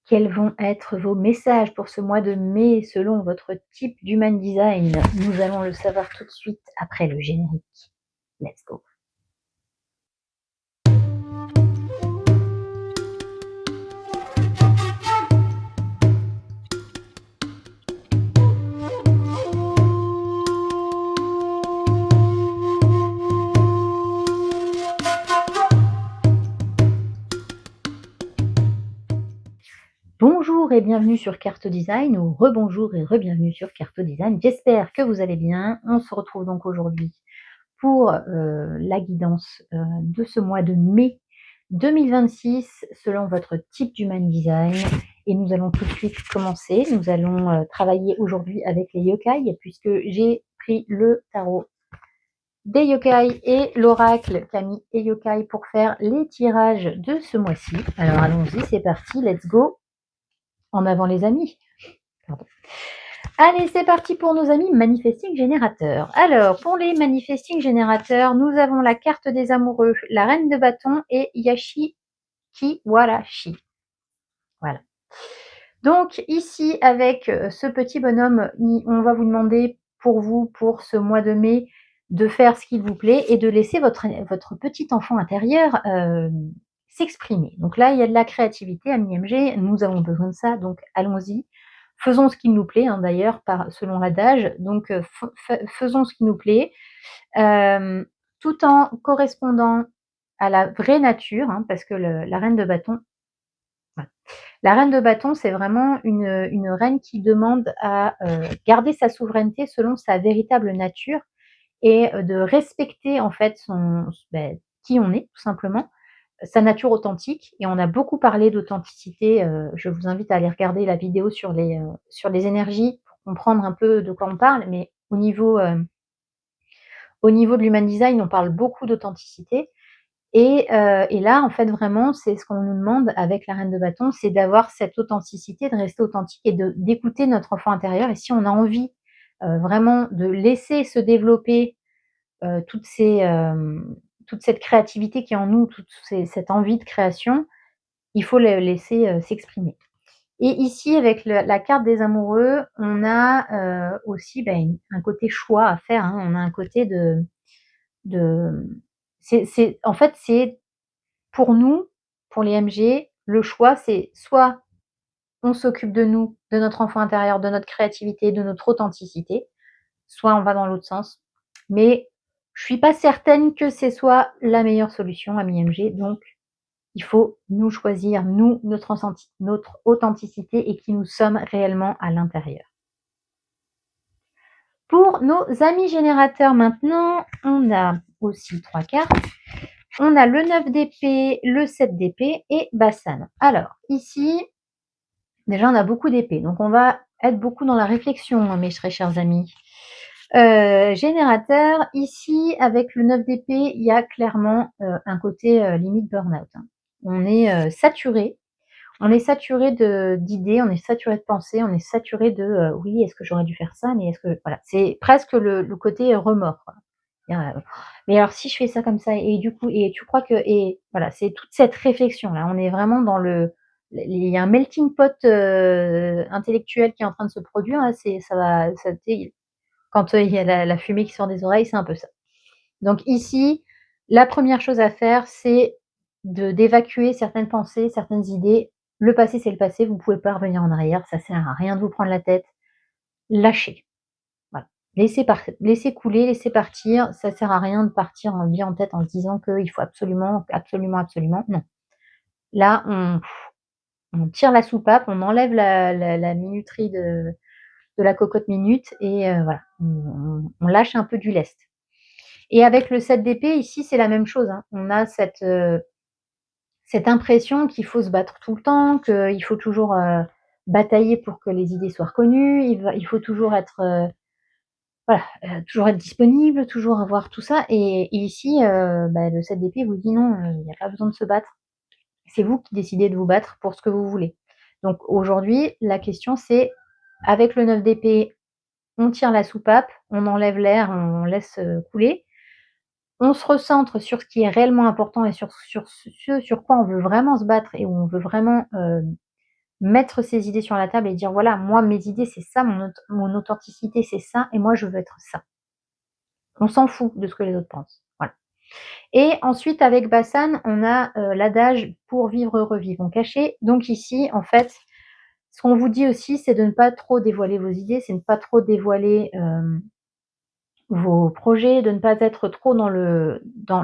Quels vont être vos messages pour ce mois de mai selon votre type d'human design? Nous allons le savoir tout de suite après le générique. Let's go. Bonjour et bienvenue sur Carto Design ou rebonjour et re-bienvenue sur Carto Design. J'espère que vous allez bien. On se retrouve donc aujourd'hui pour la guidance de ce mois de mai 2026 selon votre type d'human design. Et nous allons tout de suite commencer. Nous allons travailler aujourd'hui avec les yokai puisque j'ai pris le tarot des yokai et l'oracle Camille et yokai pour faire les tirages de ce mois-ci. Alors allons-y, c'est parti, let's go. En avant les amis. Pardon. Allez, c'est parti pour nos amis manifesting générateurs. Alors, pour les manifesting générateurs, nous avons la carte des amoureux, la reine de bâton et Yashi Kiwarashi. Voilà. Donc ici, avec ce petit bonhomme, on va vous demander pour vous, pour ce mois de mai, de faire ce qu'il vous plaît et de laisser votre petit enfant intérieur s'exprimer. Donc là, il y a de la créativité, Ami MG, nous avons besoin de ça, donc allons-y. Faisons ce qui nous plaît, hein, d'ailleurs, selon l'adage. Donc faisons ce qui nous plaît, tout en correspondant à la vraie nature, hein, parce que la reine de bâton, voilà. La reine de bâton, c'est vraiment une reine qui demande à garder sa souveraineté selon sa véritable nature et de respecter en fait qui on est, tout simplement, sa nature authentique. Et on a beaucoup parlé d'authenticité. Je vous invite à aller regarder la vidéo sur les énergies pour comprendre un peu de quoi on parle. Mais au niveau de l'human design, on parle beaucoup d'authenticité. Et là, en fait, vraiment, c'est ce qu'on nous demande avec la reine de bâton, c'est d'avoir cette authenticité, de rester authentique et d'écouter notre enfant intérieur. Et si on a envie vraiment de laisser se développer toute cette créativité qui est en nous, cette envie de création, il faut le laisser s'exprimer. Et ici, avec la carte des amoureux, on a aussi un côté choix à faire, hein. On a un côté en fait, c'est pour nous, pour les MG, le choix, c'est soit on s'occupe de nous, de notre enfant intérieur, de notre créativité, de notre authenticité, soit on va dans l'autre sens. Mais je suis pas certaine que ce soit la meilleure solution, ami MG. Donc, il faut nous choisir, nous, notre authenticité et qui nous sommes réellement à l'intérieur. Pour nos amis générateurs maintenant, on a aussi 3 cartes. On a le 9 d'épée, le 7 d'épée et Bassan. Alors, ici, déjà, on a beaucoup d'épées. Donc, on va être beaucoup dans la réflexion, mes très chers amis. Générateur, ici, avec le 9 d'épée, il y a clairement un côté limite burn-out. Hein. On est saturé. On est saturé d'idées, on est saturé de pensées, on est saturé de oui, est-ce que j'aurais dû faire ça, mais est-ce que voilà, c'est presque le côté remords. Quoi. Mais alors si je fais ça comme ça et du coup et tu crois que et voilà, c'est toute cette réflexion là. On est vraiment dans il y a un melting pot intellectuel qui est en train de se produire. Là, quand il y a la fumée qui sort des oreilles, c'est un peu ça. Donc ici, la première chose à faire, c'est d'évacuer certaines pensées, certaines idées. Le passé, c'est le passé, vous ne pouvez pas revenir en arrière, ça sert à rien de vous prendre la tête. Lâchez. Voilà. Laissez couler, laissez partir. Ça sert à rien de partir en tête en se disant qu'il faut absolument, absolument, absolument. Non. Là, on tire la soupape, on enlève la minuterie de la cocotte minute et voilà, on lâche un peu du lest. Et avec le 7 d'épée, ici, c'est la même chose. Hein. On a cette impression qu'il faut se battre tout le temps, qu'il faut toujours batailler pour que les idées soient reconnues, il faut toujours être toujours être disponible, toujours avoir tout ça. Et ici, le 7 d'épée vous dit non, il n'y a pas besoin de se battre. C'est vous qui décidez de vous battre pour ce que vous voulez. Donc aujourd'hui, la question c'est, avec le 9 d'épée, on tire la soupape, on enlève l'air, on laisse couler. On se recentre sur ce qui est réellement important et sur ce sur quoi on veut vraiment se battre et où on veut vraiment mettre ses idées sur la table et dire voilà, moi mes idées c'est ça, mon authenticité c'est ça, et moi je veux être ça. On s'en fout de ce que les autres pensent. Voilà. Et ensuite avec Bassan, on a l'adage pour vivre heureux, vivons cachés. Donc ici, en fait, ce qu'on vous dit aussi, c'est de ne pas trop dévoiler vos idées, c'est de ne pas trop dévoiler vos projets, de ne pas être trop dans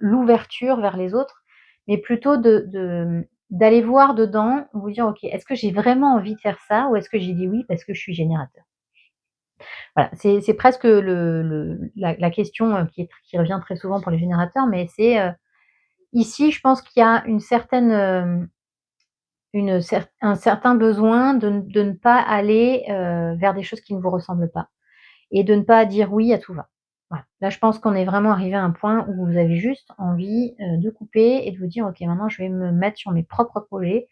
l'ouverture vers les autres, mais plutôt d'aller voir dedans, vous dire ok, est-ce que j'ai vraiment envie de faire ça, ou est-ce que j'ai dit oui parce que je suis générateur. Voilà, c'est presque la question qui revient très souvent pour les générateurs, mais c'est ici, je pense qu'il y a une certaine un certain besoin de ne pas aller vers des choses qui ne vous ressemblent pas, et de ne pas dire oui à tout va. Voilà. Là, je pense qu'on est vraiment arrivé à un point où vous avez juste envie de couper et de vous dire ok, maintenant je vais me mettre sur mes propres projets,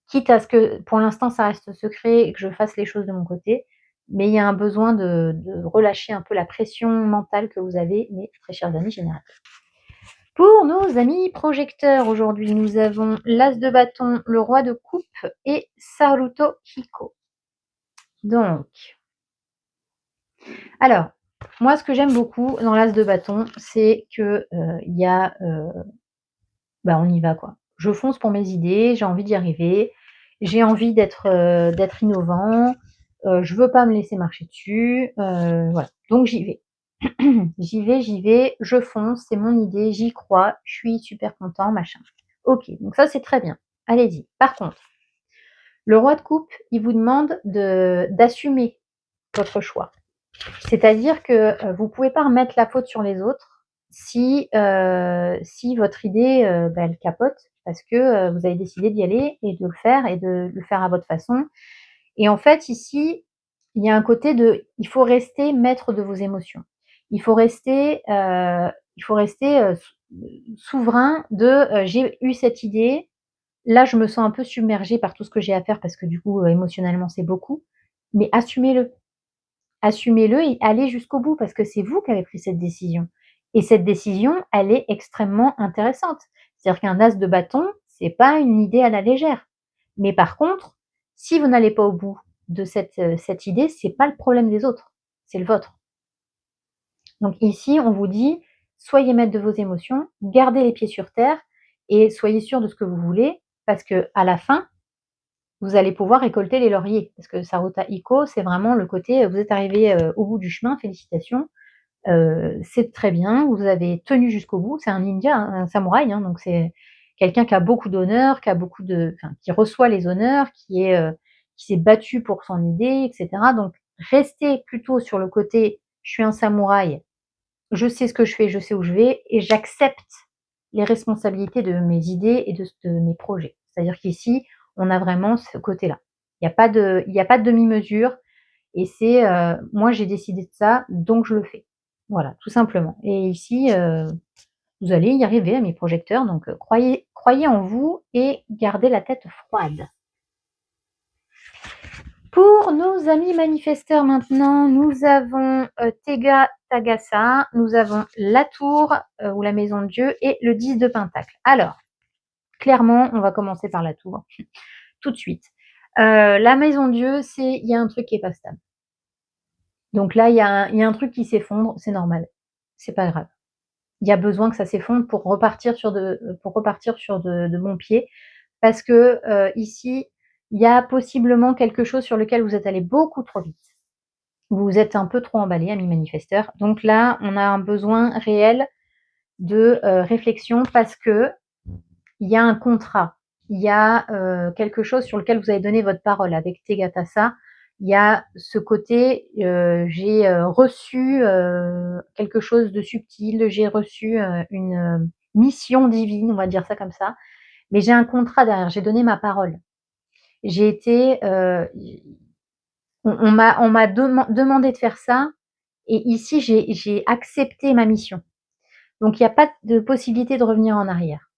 quitte à ce que pour l'instant ça reste secret et que je fasse les choses de mon côté, mais il y a un besoin de relâcher un peu la pression mentale que vous avez, mes très chers amis générateurs. Pour nos amis projecteurs, aujourd'hui, nous avons l'As de bâton, le Roi de coupe et Saruto Hiko. Donc, alors, moi, ce que j'aime beaucoup dans l'As de bâton, c'est que il y a, on y va quoi. Je fonce pour mes idées, j'ai envie d'y arriver, j'ai envie d'être innovant, je veux pas me laisser marcher dessus, voilà. Donc j'y vais. J'y vais, je fonce, c'est mon idée, j'y crois, je suis super content, machin. Ok, donc ça c'est très bien. Allez-y. Par contre, le Roi de coupe, il vous demande d'assumer votre choix. C'est-à-dire que vous pouvez pas remettre la faute sur les autres si votre idée elle capote, parce que vous avez décidé d'y aller et de le faire, et de le faire à votre façon. Et en fait, ici, il y a un côté il faut rester maître de vos émotions. Il faut rester souverain de j'ai eu cette idée, là je me sens un peu submergée par tout ce que j'ai à faire parce que du coup émotionnellement c'est beaucoup, mais assumez-le. Assumez-le et allez jusqu'au bout parce que c'est vous qui avez pris cette décision. Et cette décision, elle est extrêmement intéressante. C'est-à-dire qu'un as de bâton, c'est pas une idée à la légère. Mais par contre, si vous n'allez pas au bout de cette idée, c'est pas le problème des autres, c'est le vôtre. Donc ici, on vous dit, soyez maître de vos émotions, gardez les pieds sur terre et soyez sûr de ce que vous voulez, parce que à la fin, vous allez pouvoir récolter les lauriers. Parce que Saruta Hiko, c'est vraiment le côté, vous êtes arrivé au bout du chemin, félicitations, c'est très bien, vous avez tenu jusqu'au bout. C'est un ninja, un samouraï, hein, donc c'est quelqu'un qui a beaucoup d'honneur, qui reçoit les honneurs, qui s'est battu pour son idée, etc. Donc restez plutôt sur le côté, je suis un samouraï, je sais ce que je fais, je sais où je vais, et j'accepte les responsabilités de mes idées et de mes projets. C'est-à-dire qu'ici, on a vraiment ce côté-là. Il n'y a pas de demi-mesure, et c'est moi j'ai décidé de ça, donc je le fais. Voilà, tout simplement. Et ici, vous allez y arriver, mes projecteurs, donc croyez en vous et gardez la tête froide. Pour nos amis manifesteurs maintenant, nous avons Tega Tagasa, nous avons la tour ou la maison de Dieu et le 10 de Pentacle. Alors, clairement, on va commencer par la tour, tout de suite. La maison de Dieu, il y a un truc qui est pas stable. Donc là, il y a un truc qui s'effondre, c'est normal, c'est pas grave. Il y a besoin que ça s'effondre pour repartir sur de bons pieds, parce que ici, il y a possiblement quelque chose sur lequel vous êtes allé beaucoup trop vite. Vous êtes un peu trop emballé, amis manifesteurs. Donc là, on a un besoin réel de réflexion, parce que il y a un contrat, il y a quelque chose sur lequel vous avez donné votre parole avec Tegatasa. Il y a ce côté, j'ai reçu quelque chose de subtil, j'ai reçu une mission divine, on va dire ça comme ça, mais j'ai un contrat derrière, j'ai donné ma parole. J'ai été, on m'a demandé de faire ça, et ici j'ai accepté ma mission. Donc il n'y a pas de possibilité de revenir en arrière.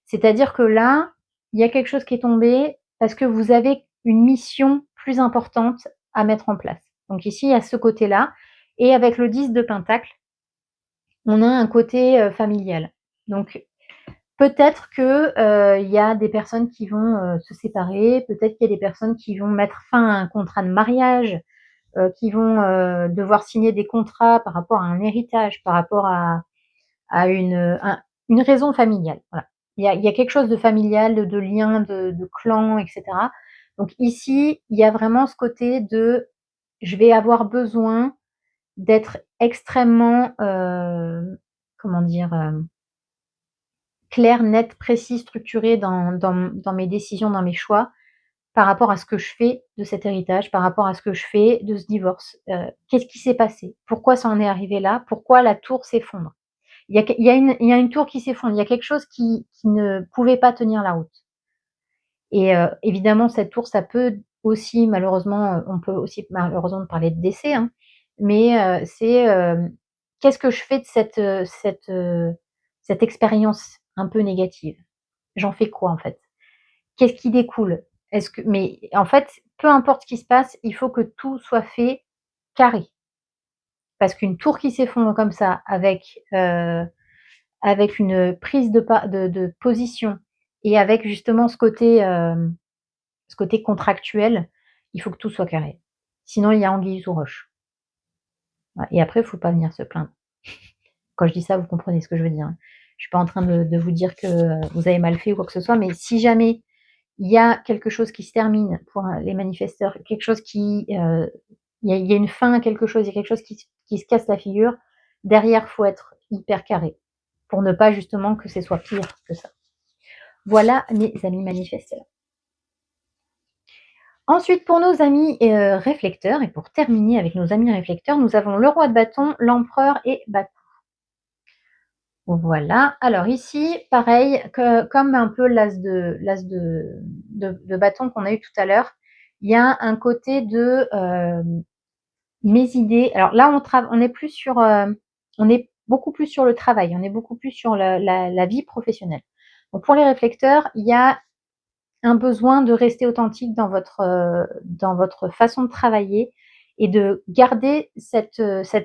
C'est-à-dire que là, il y a quelque chose qui est tombé parce que vous avez une mission plus importante à mettre en place. Donc ici, il y a ce côté-là. Et avec le 10 de Pentacle, on a un côté familial. Donc peut-être que, il y a des personnes qui vont, se séparer, peut-être qu'il y a des personnes qui vont mettre fin à un contrat de mariage, qui vont, devoir signer des contrats par rapport à un héritage, par rapport à une raison familiale, voilà. Il y a quelque chose de familial, de lien, de clan et cetera. Donc ici, il y a vraiment ce côté de: «Je vais avoir besoin d'être extrêmement, comment dire? Claire, nette, précise, structurée dans mes décisions, dans mes choix, par rapport à ce que je fais de cet héritage, par rapport à ce que je fais de ce divorce. Qu'est-ce qui s'est passé? Pourquoi ça en est arrivé là? Pourquoi la tour s'effondre? Il y a une tour qui s'effondre, il y a quelque chose qui ne pouvait pas tenir la route et évidemment cette tour, ça peut aussi malheureusement, on peut aussi malheureusement parler de décès, hein, mais qu'est-ce que je fais de cette expérience un peu négative? J'en fais quoi en fait? Qu'est-ce qui découle? Est-ce que mais en fait, peu importe ce qui se passe, il faut que tout soit fait carré. Parce qu'une tour qui s'effondre comme ça avec une prise de position et avec justement ce côté contractuel, il faut que tout soit carré. Sinon il y a anguille sous roche. Voilà et après il faut pas venir se plaindre. Quand je dis ça, vous comprenez ce que je veux dire, hein. Je suis pas en train de vous dire que, vous avez mal fait ou quoi que ce soit, mais si jamais il y a quelque chose qui se termine pour les manifesteurs, quelque chose il y a une fin à quelque chose, il y a quelque chose qui se casse la figure, derrière, faut être hyper carré pour ne pas justement que ce soit pire que ça. Voilà mes amis manifesteurs. Ensuite, pour nos amis réflecteurs, et pour terminer avec nos amis réflecteurs, nous avons le roi de bâton, l'empereur et Bakou. Voilà. Alors ici, pareil, comme un peu l'as de bâton qu'on a eu tout à l'heure, il y a un côté de mes idées. Alors là, on est plus sur, on est beaucoup plus sur le travail, on est beaucoup plus sur la vie professionnelle. Donc pour les réflecteurs, il y a un besoin de rester authentique dans votre façon de travailler et de garder cet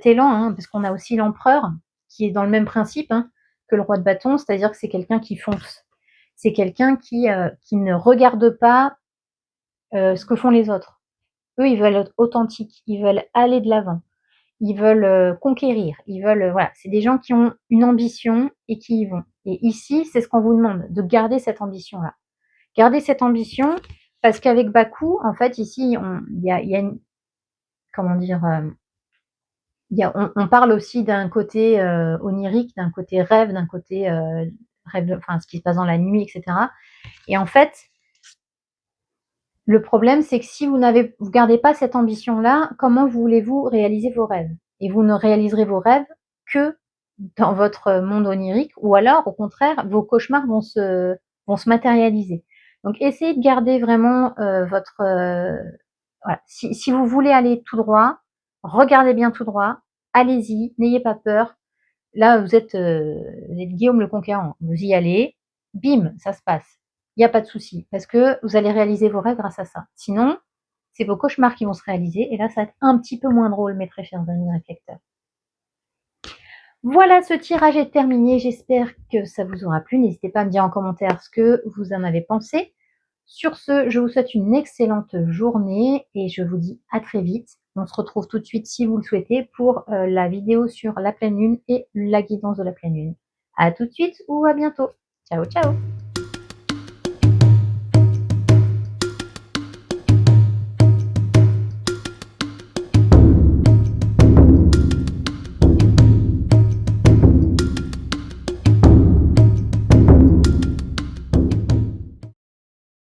élan, hein, parce qu'on a aussi l'empereur qui est dans le même principe, hein, que le roi de bâton, c'est-à-dire que c'est quelqu'un qui fonce. C'est quelqu'un qui ne regarde pas ce que font les autres. Eux, ils veulent être authentiques, ils veulent aller de l'avant, ils veulent conquérir, ils veulent voilà, c'est des gens qui ont une ambition et qui y vont. Et ici, c'est ce qu'on vous demande, de garder cette ambition-là. Garder cette ambition parce qu'avec Bakou, en fait, ici, il y a une, comment dire, on parle aussi d'un côté onirique, d'un côté rêve, d'un côté rêve, enfin, ce qui se passe dans la nuit, etc. Et en fait, le problème, c'est que si vous gardez pas cette ambition-là, comment voulez-vous réaliser vos rêves? Et vous ne réaliserez vos rêves que dans votre monde onirique, ou alors, au contraire, vos cauchemars vont se matérialiser. Donc, essayez de garder vraiment votre voilà. Si vous voulez aller tout droit, regardez bien tout droit, allez-y, n'ayez pas peur. Là, vous êtes Guillaume le Conquérant. Vous y allez, bim, ça se passe. Il n'y a pas de souci, parce que vous allez réaliser vos rêves grâce à ça. Sinon, c'est vos cauchemars qui vont se réaliser, et là, ça va être un petit peu moins drôle, mes très chers amis réflecteurs. Voilà, ce tirage est terminé. J'espère que ça vous aura plu. N'hésitez pas à me dire en commentaire ce que vous en avez pensé. Sur ce, je vous souhaite une excellente journée et je vous dis à très vite. On se retrouve tout de suite, si vous le souhaitez, pour la vidéo sur la pleine lune et la guidance de la pleine lune. À tout de suite ou à bientôt. Ciao, ciao!